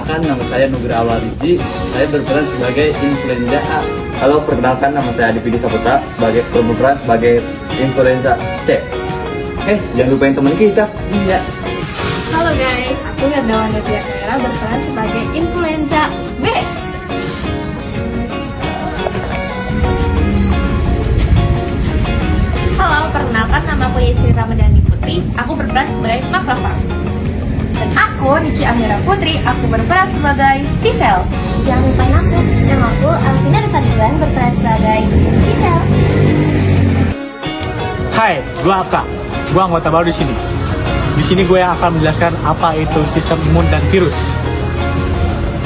Perkenalkan, nama saya Nugraha Awaliji. Saya berperan sebagai influenza A. Halo, perkenalkan, nama saya Adipidi Saputra sebagai berperan sebagai influenza C. Jangan lupain teman kita. Iya. Halo guys, aku Yardawan Devia berperan sebagai influenza B. Halo, perkenalkan, nama aku Yesri Ramadhani Putri. Aku berperan sebagai Makrafah. Dan aku Niki Amira Putri, aku berperan sebagai Tisel. Jangan lupain aku, nama aku Alvina Fadlan berperan sebagai Tisel. Hai, gue Aka. Gue anggota baru di sini. Di sini gue yang akan menjelaskan apa itu sistem imun dan virus.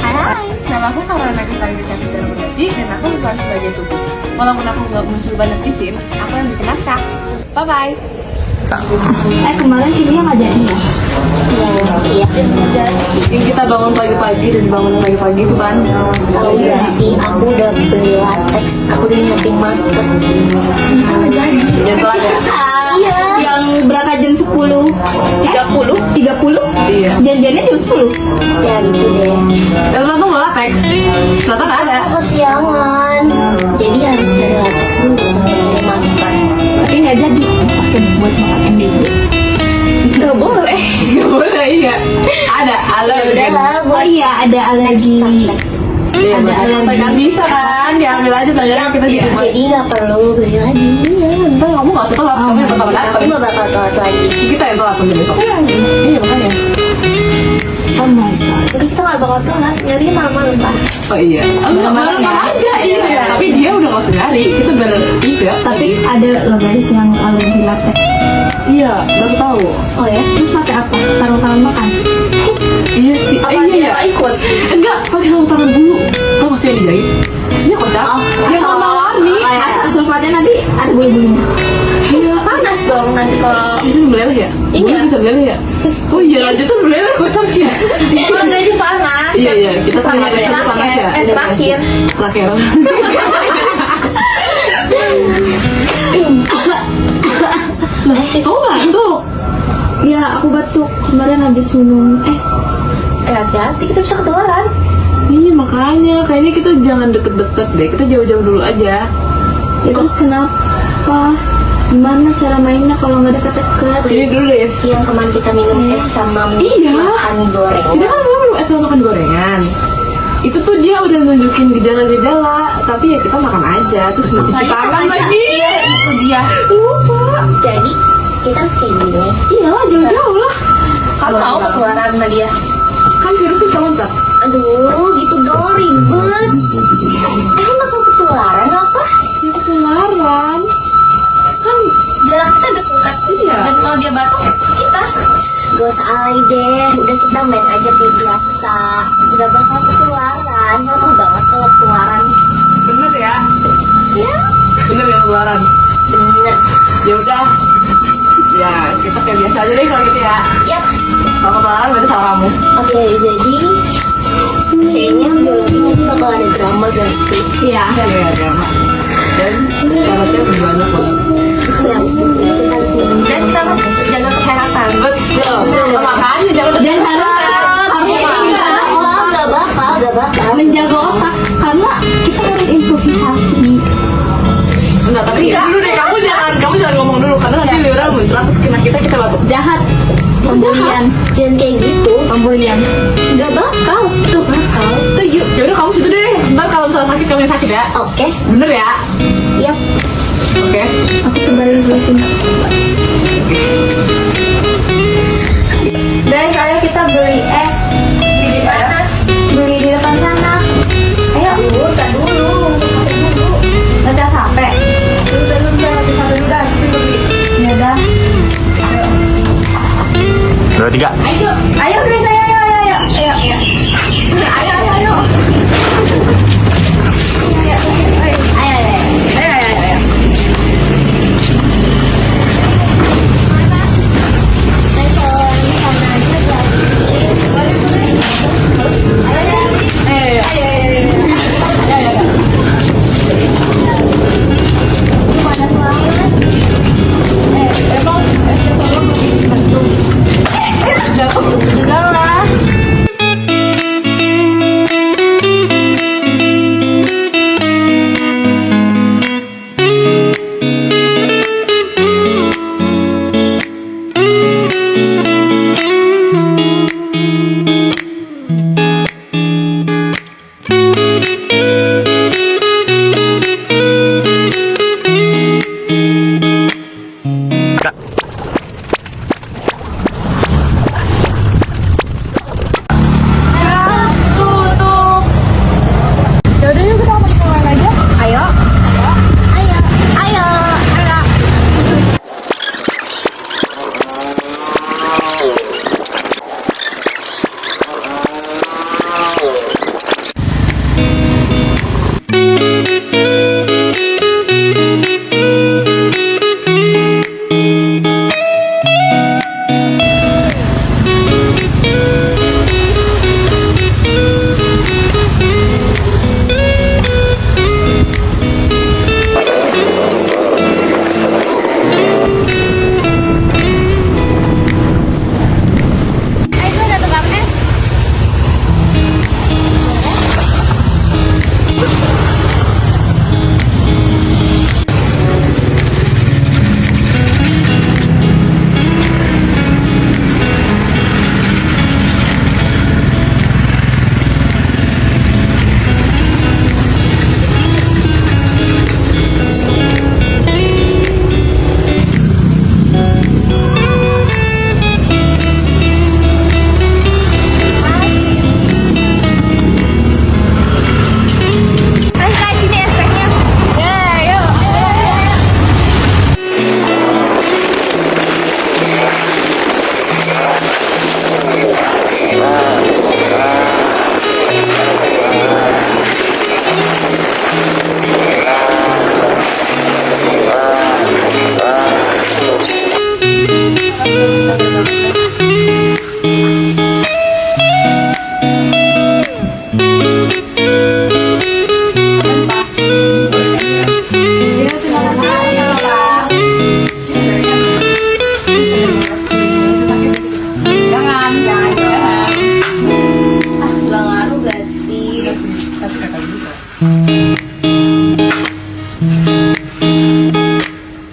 Hai, nama aku Kamran Nagisari Desafitri Mudadi dan aku berperan sebagai tubuh. Walaupun aku nggak muncul banyak di sini, aku yang bikin naskah. Bye-bye. Kemarin ini nggak jadi ya? Iya. Yang kita bangun pagi-pagi dan bangun pagi-pagi itu kan. Oh iya sih, aku udah beli latex, aku udah nyiapin masker. Ternyata nggak jadi. Ya telat ya? Iya. Yang berangkat jam 10 30? Iya. Janjiannya jam 10. Ya gitu deh. Dan lo tuh nggak latex, ternyata nggak ada. Aku kesiangan, jadi harus dari latex dulu sampai dari masker. Tapi nggak jadi pakai buat makan MBG. Nggak boleh, nggak boleh iya. Ada Ya udahlah, Oh iya, ada alergi. Iya, ada alergi. Nggak bisa kan, diambil aja pelajaran kita di rumah. Jadi nggak perlu beli lagi. Iya, ntar kamu nggak usah telat, kamu yang pertama Aku datang. nggak bakal telat lagi. Kita yang telat nanti besok. Iya makanya. Oh my god. Jadi kita nggak bakal telat, nyari malam-malam Pak. Oh iya, malam aja iya. Tapi dia udah nggak usah nyari, kita bertiga. Tapi ada loh guys yang alergi latex. Iya, baru tahu. Oh ya, terus pakai apa? Sarung tangan makan. Iya sih, iya ya. Ikut. Enggak, pakai sarung tangan dulu. Kau masih yang dijahit? Iya kocak. Yang warna-warni. Asal sulfatnya nanti ada bulu-bulunya. Iya, Panas dong nanti kalau itu meleleh ya? Iya. Bisa meleleh ya? Oh iya, lanjutan meleleh kocak ya. kalau gaji panas. Iya iya, kita tanya itu panas ya. Terakhir. Terakhir. Kau batuk? Ya, aku batuk kemarin habis minum es. Hati-hati kita bisa ketularan. Iya makanya, kayaknya kita jangan deket-deket deh. Kita jauh-jauh dulu aja. Ya, terus kenapa? Gimana cara mainnya kalau nggak deket-deket? Sini dulu deh. Yang kemarin kita minum es sama Iya. makan goreng. Kita kan belum es sama makan gorengan. Itu tuh dia udah nunjukin gejala-gejala, tapi ya kita makan aja, terus mencuci tangan lagi. Iya, itu dia. Lupa. Jadi kita harus kayak gini. Iya lah, jauh-jauh lah. Kamu mau ketularan sama dia? Kan virusnya bisa loncat. Aduh, gitu dong ribet. Bakal ketularan apa? Ya ketularan. Kan Jarak kita dekat. iya. Dan kalau dia batuk, kita gak usah alay deh. Udah kita main aja kayak biasa. Udah bakal ketularan. Lama banget kalau ketularan. Bener ya? Ya, Bener ya ketularan. bener. Ya udah. Ya kita kayak biasa aja deh kalau gitu ya. Yap. Kalau ketularan berarti salah kamu. Oke, jadi kayaknya biologi nanti bakal ada drama gak sih? Iya. Ya drama. Dan syaratnya banyak banget. Ya, kita harus minum. Dan kita harus jaga kesehatan. Betul. Makanya jangan Dan harus Gak bakal. menjaga otak karena kita harus improvisasi. Enggak, tapi dulu deh kamu jangan ngomong dulu karena nanti liuran muncul terus kena kita batuk. Jahat. Pembulian. Jangan kayak gitu. Pembulian. Gak bakal. Tuh, setuju. Ya udah kamu situ deh. Ntar kalau misalnya sakit kamu yang sakit ya. Oke. Bener ya? Yap. Oke. Aku sebarin dulu sini. Guys, ayo kita beli es. Di mana? Beli di depan sana. Ayo. Bukan dulu. Baca sampai. Udah, baca sampai udah. Kita beli. Ya udah. Ayo. 2, 3. Ayo guys, ayo. Ayo. Ayo. Dan kalau ini karena aja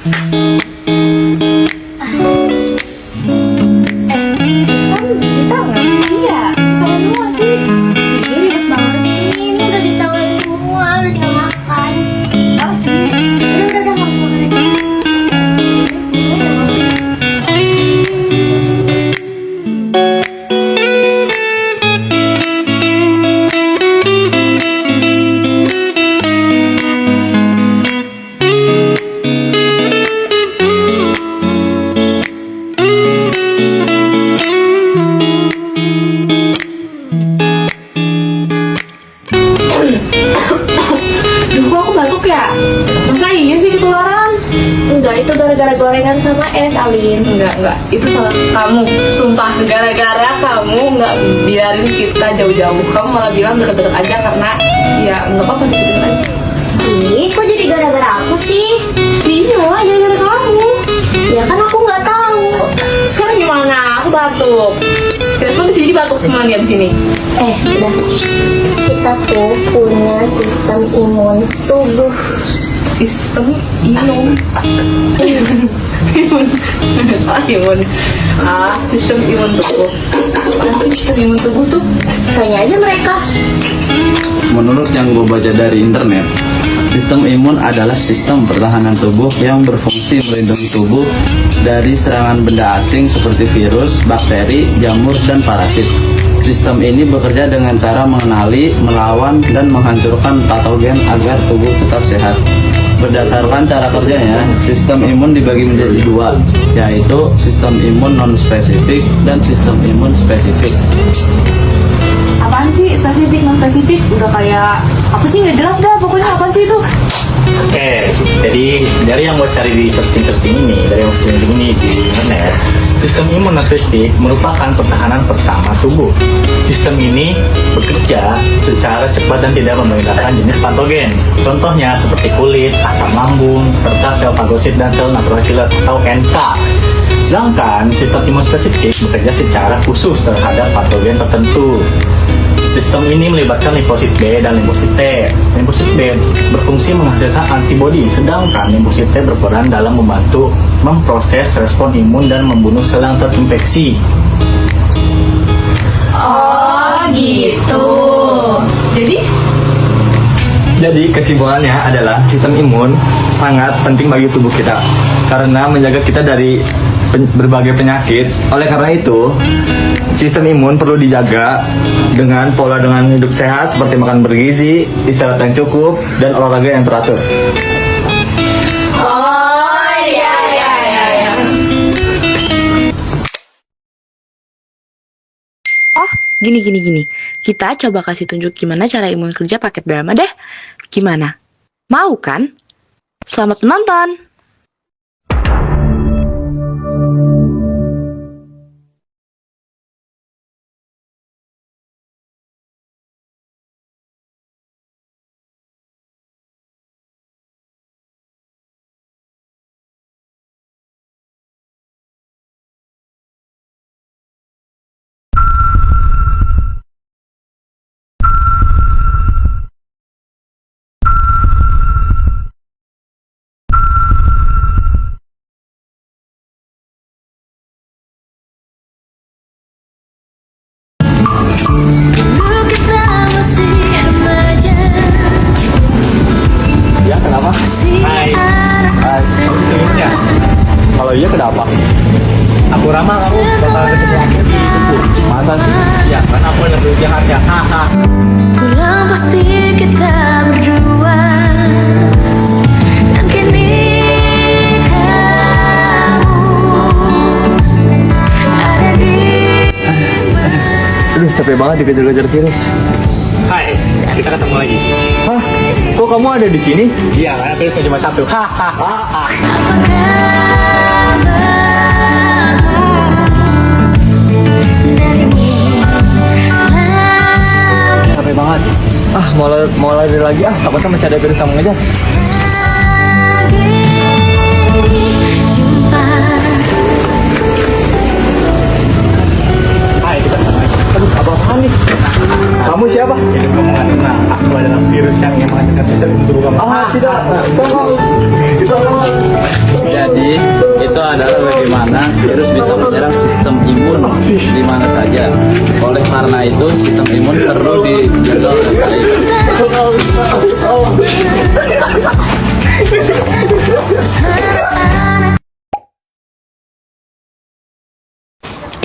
Kan cuci tangan? Iya, cuci tangan semua sih. Ini ribet banget sih. Ini udah ditawarin semua, udah tinggal makan. Salah sih. Udah, nggak usah makan aja. Duh, kok aku batuk ya? Masa iya sih ketularan? Enggak, itu gara-gara gorengan sama es, Alin. Enggak. Itu salah kamu. Sumpah, gara-gara kamu nggak biarin kita jauh-jauh. Kamu malah bilang deket-deket aja karena ya nggak apa-apa deket-deket aja. Ih, kok jadi gara-gara aku sih? Iya, gara-gara kamu. Ya kan aku nggak tahu. Sekarang gimana? Aku batuk. Kita semua di sini batuk semua nih di sini. Udah. Kita tuh punya sistem imun tubuh. Sistem imun. Imun. Sistem imun tubuh. Apa sistem imun tubuh tuh? Tanya aja mereka. Menurut yang gue baca dari internet, sistem imun adalah sistem pertahanan tubuh yang berfungsi melindungi tubuh dari serangan benda asing seperti virus, bakteri, jamur, dan parasit. Sistem ini bekerja dengan cara mengenali, melawan, dan menghancurkan patogen agar tubuh tetap sehat. Berdasarkan cara kerjanya, sistem imun dibagi menjadi dua, yaitu sistem imun non-spesifik dan sistem imun spesifik. Apaan sih spesifik non spesifik? Udah kayak apa sih nggak jelas dah pokoknya apaan sih itu? Oke, jadi dari yang gue cari di searching ini, dari yang searching ini di internet, sistem imun non spesifik merupakan pertahanan pertama tubuh. Sistem ini bekerja secara cepat dan tidak membedakan jenis patogen. Contohnya seperti kulit, asam lambung, serta sel fagosit dan sel natural killer atau NK. Sedangkan sistem imun spesifik bekerja secara khusus terhadap patogen tertentu. Sistem ini melibatkan limfosit B dan limfosit T. Limfosit B berfungsi menghasilkan antibodi, sedangkan limfosit T berperan dalam membantu memproses respon imun dan membunuh sel yang terinfeksi. Oh gitu. Jadi kesimpulannya adalah sistem imun sangat penting bagi tubuh kita karena menjaga kita dari berbagai penyakit. Oleh karena itu, sistem imun perlu dijaga dengan pola dengan hidup sehat seperti makan bergizi, istirahat yang cukup, dan olahraga yang teratur. Oh iya. Oh, gini. Kita coba kasih tunjuk gimana cara imun kerja paket drama deh. Gimana? Mau kan? Selamat menonton! Ya, kenapa? Hai, Kamu selimutnya? Kalau iya, kenapa? aku ramal kamu bakal ketemu aku di Tugu. Masa sih? Ya, karena aku lebih jahatnya. Haha. Pulang pasti kita berdua. Dan kini kamu ada di Aduh, capek banget dikejar-kejar virus. Hai, kita ketemu lagi. Hah? Kok kamu ada di sini? Iya, karena virusnya cuma satu. Hahaha. apa kabarmu darimu lagi Capek banget. Mau lari lagi takutnya masih ada virus yang mengejar. jumpa. Hai, kita ketemu lagi. Aduh, apa-apaan nih? Kamu siapa? Jadi kamu nggak tenang. Aku adalah virus yang ingin menghancurkan sistem imun tubuh kamu. Tidak. Tolong. Ya, itu sistem imun perlu dijaga dengan baik.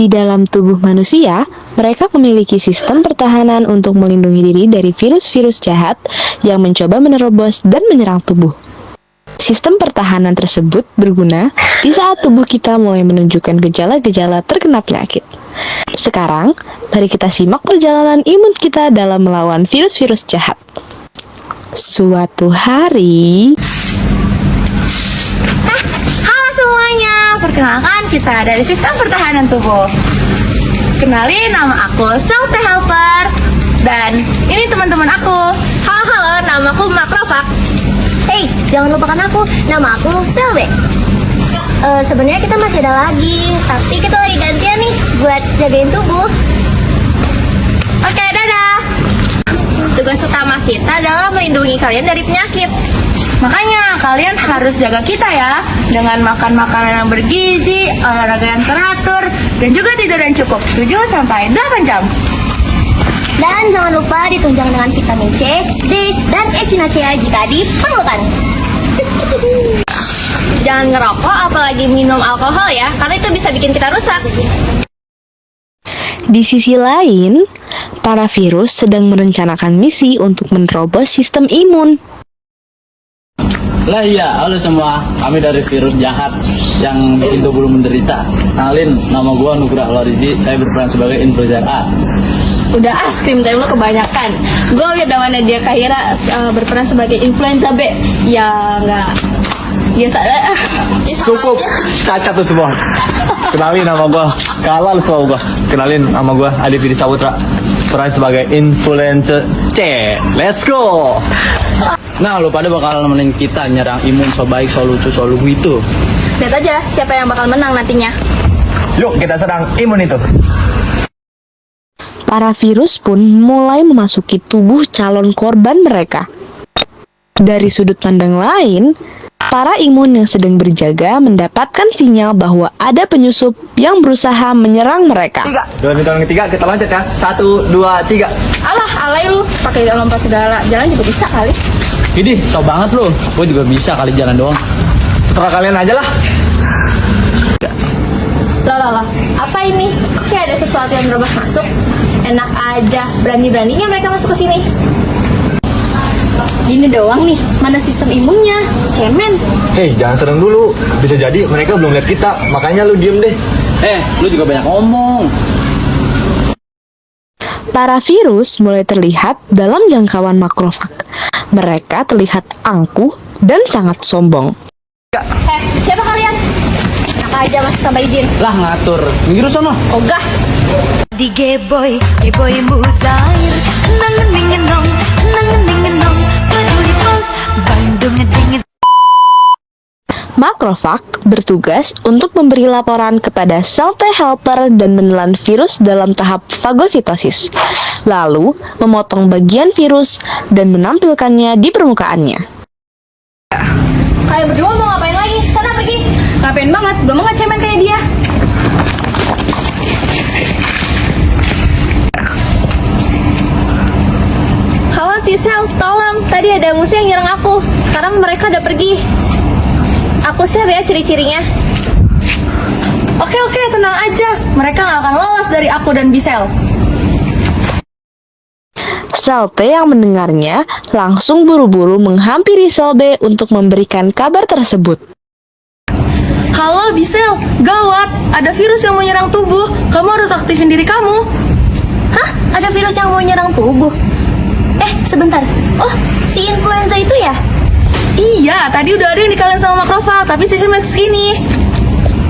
Di dalam tubuh manusia, mereka memiliki sistem pertahanan untuk melindungi diri dari virus-virus jahat yang mencoba menerobos dan menyerang tubuh. Sistem pertahanan tersebut berguna di saat tubuh kita mulai menunjukkan gejala-gejala terkena penyakit. Sekarang, mari kita simak perjalanan imun kita dalam melawan virus-virus jahat. Suatu hari, Halo semuanya, perkenalkan kita dari sistem pertahanan tubuh. Kenalin, nama aku Salte Helper. Dan ini teman-teman aku. Halo, nama aku Makrofak. Hey, jangan lupakan aku. Nama aku Selbe. Sebenarnya kita masih ada lagi, tapi kita lagi gantian nih buat jagain tubuh. Oke, dadah. Tugas utama kita adalah melindungi kalian dari penyakit. Makanya kalian harus jaga kita ya, dengan makan makanan yang bergizi, olahraga yang teratur, dan juga tidur yang cukup 7-8 jam. Dan jangan lupa ditunjang dengan vitamin C, D, dan Echinacea jika diperlukan. Jangan ngerokok apalagi minum alkohol ya, karena itu bisa bikin kita rusak. di sisi lain, para virus sedang merencanakan misi untuk menerobos sistem imun. Lah iya, halo semua, kami dari virus jahat yang bikin tubuh lu menderita. Kenalin, nama gua Nugrah Lorizi, saya berperan sebagai influencer A. Udah screen time lo kebanyakan. Gue Wirdawana Dia Kahira berperan sebagai influenza B. Ya nggak biasa. Cukup, cacat tuh semua. Kenalin nama gua Kalal semua gua. Kenalin nama gua Adi Fidi Saputra, peran sebagai influencer C. Let's go. Nah, lu pada bakal nemenin kita nyerang imun so baik, so lucu, so lugu itu. Lihat aja siapa yang bakal menang nantinya. Yuk kita serang imun itu. Para virus pun mulai memasuki tubuh calon korban mereka. Dari sudut pandang lain, para imun yang sedang berjaga mendapatkan sinyal bahwa ada penyusup yang berusaha menyerang mereka. Dalam hitungan ketiga kita loncat ya. 1, 2, 3. Alah, alay lu, pakai lompat segala. Jalan juga bisa kali. Idih, so banget lu. Gua juga bisa kali jalan doang. Setelah kalian aja lah. Loh, apa ini? Kayak ada sesuatu yang nerobos masuk. Enak aja, berani-beraninya mereka masuk ke sini. Gini doang nih, mana sistem imunnya? Cemen. Hei, jangan serang dulu. Bisa jadi mereka belum lihat kita, makanya lu diem deh. Lu juga banyak ngomong. Para virus mulai terlihat dalam jangkauan makrofag. Mereka terlihat angkuh dan sangat sombong. Siapa kalian? Enak aja masuk tanpa izin. Lah ngatur, minggir sono. Ogah. Di Geboy, Geboy Muzair, nangeningenong, nangeningenong, Padulipot, Bandung ngedingin. Makrofag bertugas untuk memberi laporan kepada sel T helper dan menelan virus dalam tahap fagositosis, lalu memotong bagian virus dan menampilkannya di permukaannya. Kalian berdua mau ngapain lagi? Sana pergi. Ngapain banget? Gue mau nggak cemen kayak dia. Halo Tisel, tolong. Tadi ada musuh yang nyerang aku. Sekarang mereka udah pergi. Aku share ya ciri-cirinya. Oke, tenang aja. Mereka gak akan lolos dari aku dan Bisel. Sel T yang mendengarnya langsung buru-buru menghampiri sel B untuk memberikan kabar tersebut. Halo Bisel, gawat. Ada virus yang mau nyerang tubuh. Kamu harus aktifin diri kamu. Hah? Ada virus yang mau nyerang tubuh? Sebentar. Oh, si influenza itu ya? Iya, tadi udah ada yang dikalahkan sama Makrofag, tapi sistem ini.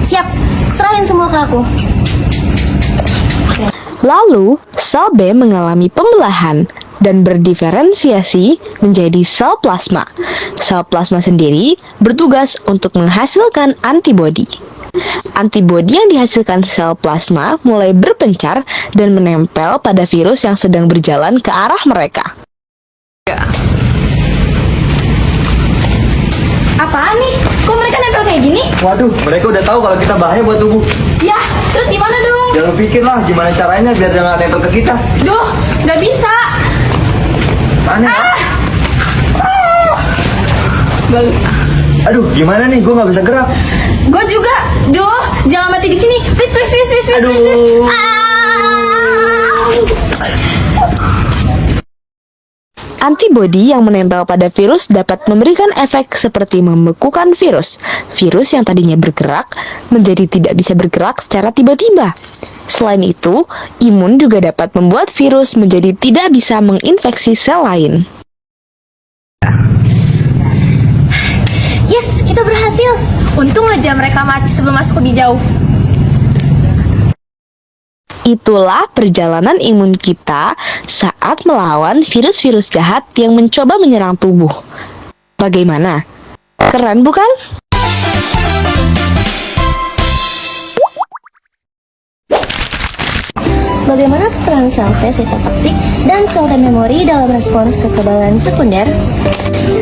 Siap, serahin semua ke aku. Lalu, sel B mengalami pembelahan dan berdiferensiasi menjadi sel plasma. Sel plasma sendiri bertugas untuk menghasilkan antibodi. Antibodi yang dihasilkan sel plasma mulai berpencar dan menempel pada virus yang sedang berjalan ke arah mereka. Apa? apaan nih? Kok mereka nempel kayak gini? Waduh, mereka udah tahu kalau kita bahaya buat tubuh. Ya, terus gimana dong? Ya lu pikir lah gimana caranya biar dia nggak nempel ke kita. Duh, nggak bisa. Aneh. Aduh, gimana nih? Gue nggak bisa gerak. Gue juga. Duh, jangan mati di sini. Please, please, please, please, please, Aduh. please. Antibodi yang menempel pada virus dapat memberikan efek seperti membekukan virus. Virus yang tadinya bergerak menjadi tidak bisa bergerak secara tiba-tiba. Selain itu, imun juga dapat membuat virus menjadi tidak bisa menginfeksi sel lain. Yes, kita berhasil. Untung aja mereka mati sebelum masuk lebih jauh. Itulah perjalanan imun kita saat melawan virus-virus jahat yang mencoba menyerang tubuh. Bagaimana? Keren bukan? Bagaimana peran sel T sitotoksik dan sel T memori dalam respons kekebalan sekunder?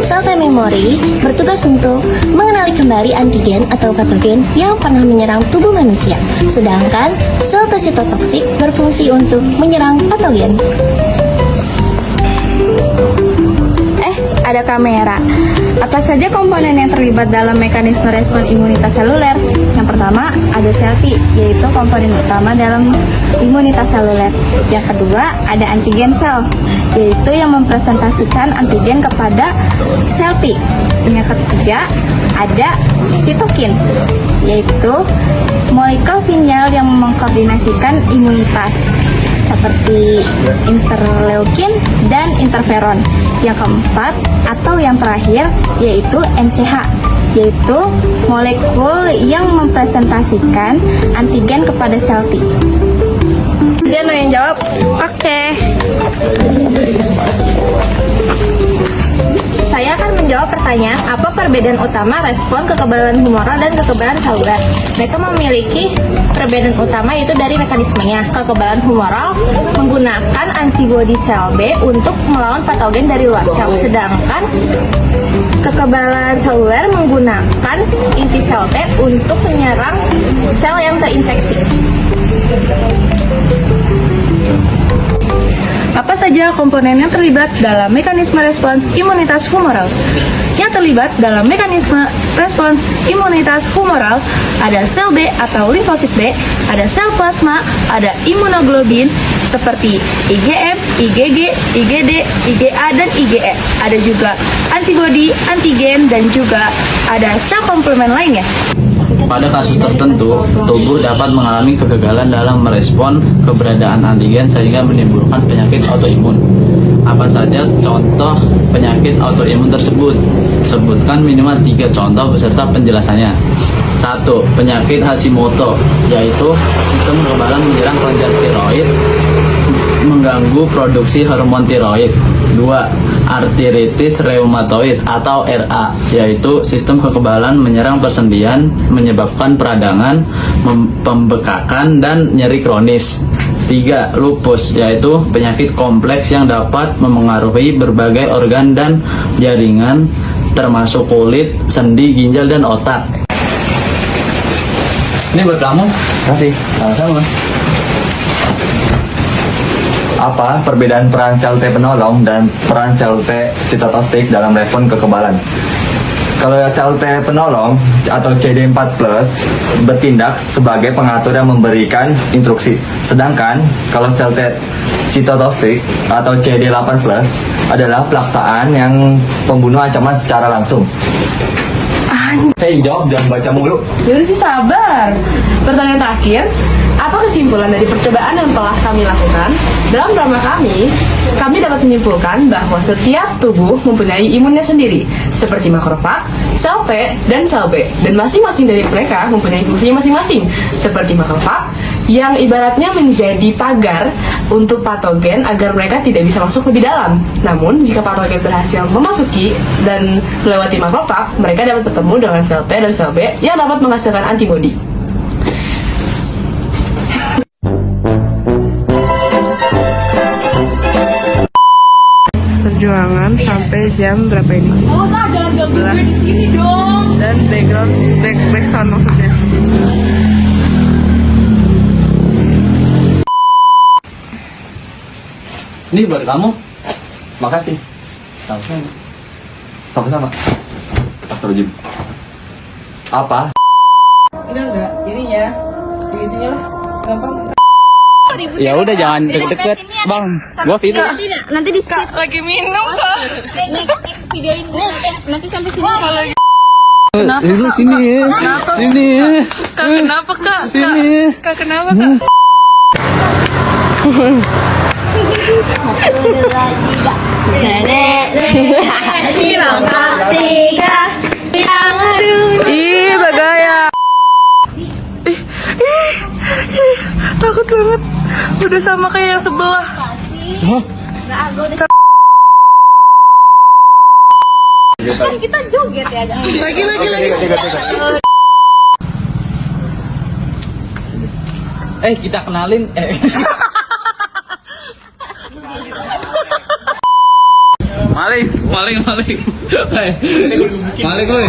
Sel T memori bertugas untuk mengenali kembali antigen atau patogen yang pernah menyerang tubuh manusia, sedangkan sel T sitotoksik berfungsi untuk menyerang patogen. Ada kamera. Apa saja komponen yang terlibat dalam mekanisme respon imunitas seluler? Yang pertama, ada sel T, yaitu komponen utama dalam imunitas seluler. Yang kedua, ada antigen sel, yaitu yang mempresentasikan antigen kepada sel T. Yang ketiga, ada sitokin, yaitu molekul sinyal yang mengkoordinasikan imunitas, seperti interleukin dan interferon. Yang keempat atau yang terakhir yaitu MCH, yaitu molekul yang mempresentasikan antigen kepada sel T. Dia mau yang jawab? Oke. Saya akan menjawab pertanyaan apa perbedaan utama respon kekebalan humoral dan kekebalan seluler. Mereka memiliki perbedaan utama yaitu dari mekanismenya. Kekebalan humoral menggunakan antibodi sel B untuk melawan patogen dari luar sel, sedangkan kekebalan seluler menggunakan inti sel T untuk menyerang sel yang terinfeksi. Apa saja komponen yang terlibat dalam mekanisme respons imunitas humoral? Yang terlibat dalam mekanisme respons imunitas humoral ada sel B atau limfosit B, ada sel plasma, ada imunoglobulin seperti IgM, IgG, IgD, IgA, dan IgE. Ada juga antibodi, antigen, dan juga ada sel komplemen lainnya. Pada kasus tertentu, tubuh dapat mengalami kegagalan dalam merespon keberadaan antigen sehingga menimbulkan penyakit autoimun. Apa saja contoh penyakit autoimun tersebut? Sebutkan minimal 3 contoh beserta penjelasannya. 1. Penyakit Hashimoto, yaitu sistem kekebalan menyerang kelenjar tiroid, mengganggu produksi hormon tiroid. 2. Arteritis reumatoid atau RA, yaitu sistem kekebalan menyerang persendian, menyebabkan peradangan, pembekakan, dan nyeri kronis. 3. Lupus, yaitu penyakit kompleks yang dapat memengaruhi berbagai organ dan jaringan, termasuk kulit, sendi, ginjal, dan otak. Ini buat kamu. Kasih. Sama-sama. Apa perbedaan peran sel T penolong dan peran sel T sitotoksik dalam respon kekebalan? Kalau sel T penolong atau CD4+ bertindak sebagai pengatur yang memberikan instruksi. Sedangkan kalau sel T sitotoksik atau CD8+ adalah pelaksaan yang pembunuh ancaman secara langsung. Hei, jawab, jangan baca mulu. Yaudah sih, sabar. Pertanyaan terakhir, apa kesimpulan dari percobaan yang telah kami lakukan? Dalam drama kami dapat menyimpulkan bahwa setiap tubuh mempunyai imunnya sendiri, seperti makrofag, sel T, dan sel B. Dan masing-masing dari mereka mempunyai fungsinya masing-masing, seperti makrofag, yang ibaratnya menjadi pagar untuk patogen agar mereka tidak bisa masuk lebih dalam. Namun, jika patogen berhasil memasuki dan melewati makrofag, mereka dapat bertemu dengan sel T dan sel B yang dapat menghasilkan antibodi. Perjuangan sampai jam berapa ini? Jangan ganggu gue di sini dong. Dan background back sound maksudnya. Ini buat kamu. Makasih. Sama-sama. Astagfirullahaladzim. Apa? Enggak, ininya. Ininya lah. Gampang. Ya udah jangan deket-deket, Bang. Gua video. Nanti di skip. Lagi minum kok. Nih, videoin. Nanti sampai sini. Itu sini. Sini. Kak, kenapa kak? Sini. Kak, kenapa kak? Ih, bagaya. Takut banget. Udah sama kayak yang sebelah. Kan kita joget ya. Lagi. Kita kenalin. Maling. Maling, woi.